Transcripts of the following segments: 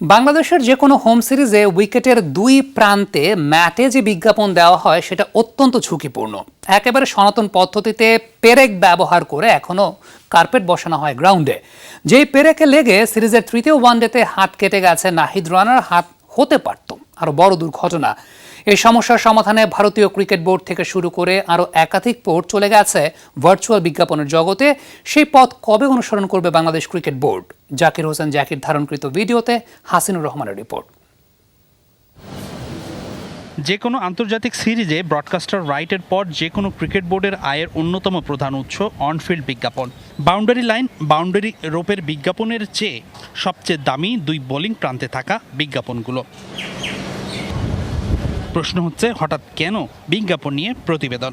বাংলাদেশের যে কোনো হোম সিরিজে উইকেটের দুই প্রান্তে ম্যাটে যে বিজ্ঞাপন দেওয়া হয় সেটা অত্যন্ত ঝুঁকিপূর্ণ। একেবারে সনাতন পদ্ধতিতে পেরেক ব্যবহার করে এখনো কার্পেট বসানো হয় গ্রাউন্ডে। যেই পেরেকে লেগে সিরিজের তৃতীয় ওয়ানডেতে হাত কেটে গেছে নাহিদ রানার, হাত হতে পারত আরো বড় দুর্ঘটনা। এই সমস্যার সমাধানে ভারতীয় ক্রিকেট বোর্ড থেকে শুরু করে আরো একাধিক বোর্ড চলে গেছে ভার্চুয়াল বিজ্ঞাপনের জগতে। সেই পথ কবে অনুসরণ করবে বাংলাদেশ ক্রিকেট বোর্ড? জাকির হোসেন জাকির ধারণকৃত ভিডিওতে হাসিনুর রহমানের রিপোর্ট। যে কোনো আন্তর্জাতিক সিরিজে ব্রডকাস্টার রাইটের পর যে কোনো ক্রিকেট বোর্ডের আয়ের অন্যতম প্রধান উৎস অনফিল্ড বিজ্ঞাপন। বাউন্ডারি লাইন, বাউন্ডারি রোপের বিজ্ঞাপনের চেয়ে সবচেয়ে দামি দুই বোলিং প্রান্তে থাকা বিজ্ঞাপনগুলো। প্রশ্ন হচ্ছে, হঠাৎ কেন বিজ্ঞাপন নিয়ে প্রতিবেদন?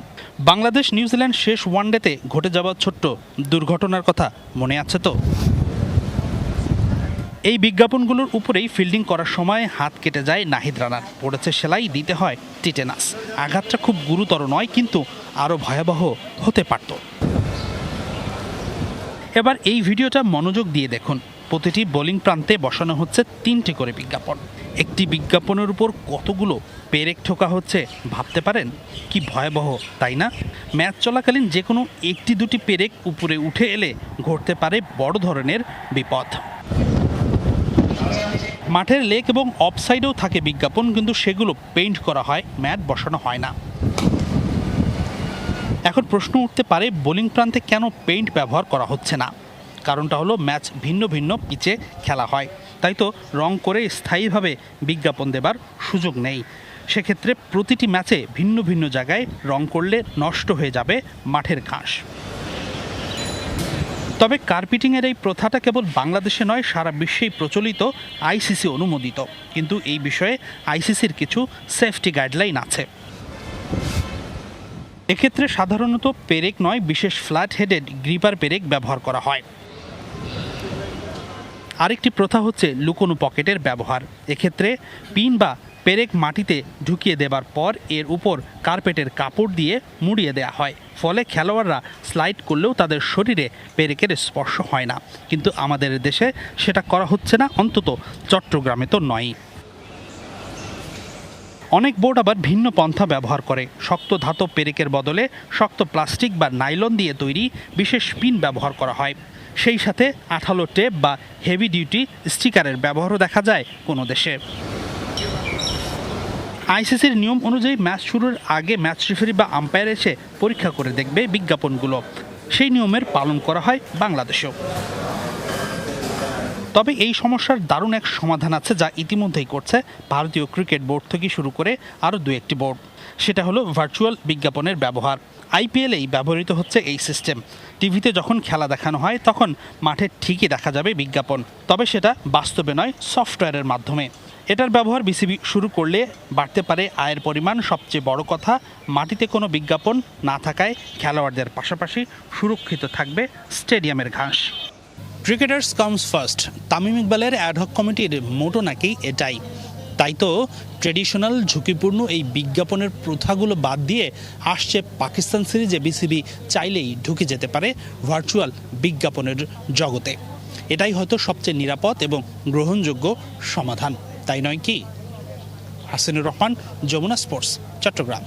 বাংলাদেশ নিউজিল্যান্ড শেষ ওয়ানডেতে ঘটে যাওয়া ছোট্ট দুর্ঘটনার কথা মনে আছে তো? এই বিজ্ঞাপনগুলোর উপরেই ফিল্ডিং করার সময় হাত কেটে যায় নাহিদ রানার, পড়েছে সেলাই, দিতে হয় টিটেনাস। আঘাতটা খুব গুরুতর নয়, কিন্তু আরও ভয়াবহ হতে পারত। এবার এই ভিডিওটা মনোযোগ দিয়ে দেখুন। প্রতিটি বোলিং প্রান্তে বসানো হচ্ছে 3টে করে বিজ্ঞাপন। একটি বিজ্ঞাপনের উপর কতগুলো পেরেক ঠোকা হচ্ছে ভাবতে পারেন? কি ভয়াবহ, তাই না? ম্যাচ চলাকালীন যে কোনো একটি দুটি পেরেক উপরে উঠে এলে ঘটতে পারে বড় ধরনের বিপদ। মাঠের লেগ এবং অফসাইডেও থাকে বিজ্ঞাপন, কিন্তু সেগুলো পেইন্ট করা হয়, ম্যাট বসানো হয় না। এখন প্রশ্ন উঠতে পারে, বোলিং প্রান্তে কেন পেইন্ট ব্যবহার করা হচ্ছে না? কারণটা হলো, ম্যাচ ভিন্ন ভিন্ন পিচে খেলা হয়, তাই তো রং করে স্থায়ীভাবে বিজ্ঞাপন দেবার সুযোগ নেই। সেক্ষেত্রে প্রতিটি ম্যাচে ভিন্ন ভিন্ন জায়গায় রং করলে নষ্ট হয়ে যাবে মাঠের ঘাস। তবে কার্পেটিংয়ের এই প্রথাটা কেবল বাংলাদেশে নয়, সারা বিশ্বেই প্রচলিত, আইসিসি অনুমোদিত। কিন্তু এই বিষয়ে আইসিসির কিছু সেফটি গাইডলাইন আছে। এক্ষেত্রে সাধারণত পেরেক নয়, বিশেষ ফ্ল্যাট হেডেড গ্রিপার পেরেক ব্যবহার করা হয়। আরেকটি প্রথা হচ্ছে লুকোনো পকেটের ব্যবহার। এক্ষেত্রে পিন বা পেরেক মাটিতে ঢুকিয়ে দেবার পর এর উপর কার্পেটের কাপড় দিয়ে মুড়িয়ে দেওয়া হয়, ফলে খেলোয়াড়রা স্লাইড করলেও তাদের শরীরে পেরেকের স্পর্শ হয় না। কিন্তু আমাদের দেশে সেটা করা হচ্ছে না, অন্তত চট্টগ্রামে তো নয়। অনেক বোর্ড আবার ভিন্ন পন্থা ব্যবহার করে। শক্ত ধাতব পেরেকের বদলে শক্ত প্লাস্টিক বা নাইলন দিয়ে তৈরি বিশেষ পিন ব্যবহার করা হয়। সেই সাথে আঠালো টেপ বা হেভি ডিউটি স্টিকারের ব্যবহারও দেখা যায় কোনো দেশে। আইসিসির নিয়ম অনুযায়ী ম্যাচ শুরুর আগে ম্যাচ রেফারি বা আম্পায়ার এসে পরীক্ষা করে দেখবে বিজ্ঞাপনগুলো। সেই নিয়মের পালন করা হয় বাংলাদেশেও। তবে এই সমস্যার দারুণ এক সমাধান আছে, যা ইতিমধ্যেই করছে ভারতীয় ক্রিকেট বোর্ড থেকে শুরু করে আরও 2-1টি বোর্ড। সেটা হলো ভার্চুয়াল বিজ্ঞাপনের ব্যবহার। আইপিএলেই ব্যবহৃত হচ্ছে এই সিস্টেম। টিভিতে যখন খেলা দেখানো হয় তখন মাঠে ঠিকই দেখা যাবে বিজ্ঞাপন, তবে সেটা বাস্তবে নয়, সফটওয়্যারের মাধ্যমে। এটার ব্যবহার বিসিবি শুরু করলে বাড়তে পারে আয়ের পরিমাণ। সবচেয়ে বড় কথা, মাটিতে কোনো বিজ্ঞাপন না থাকায় খেলোয়াড়দের পাশাপাশি সুরক্ষিত থাকবে স্টেডিয়ামের ঘাস। ক্রিকেটার্স কামস ফার্স্ট, তামিম ইকবালের অ্যাডহক কমিটির মোটো নাকি এটাই। তাই তো ট্রেডিশনাল ঝুঁকিপূর্ণ এই বিজ্ঞাপনের প্রথাগুলো বাদ দিয়ে আসছে পাকিস্তান সিরিজে বিসিবি চাইলেই ঢুকে যেতে পারে ভার্চুয়াল বিজ্ঞাপনের জগতে। এটাই হয়তো সবচেয়ে নিরাপদ এবং গ্রহণযোগ্য সমাধান, তাই নয় কি? হাসিনুর রহমান, যমুনা স্পোর্টস, চট্টগ্রাম।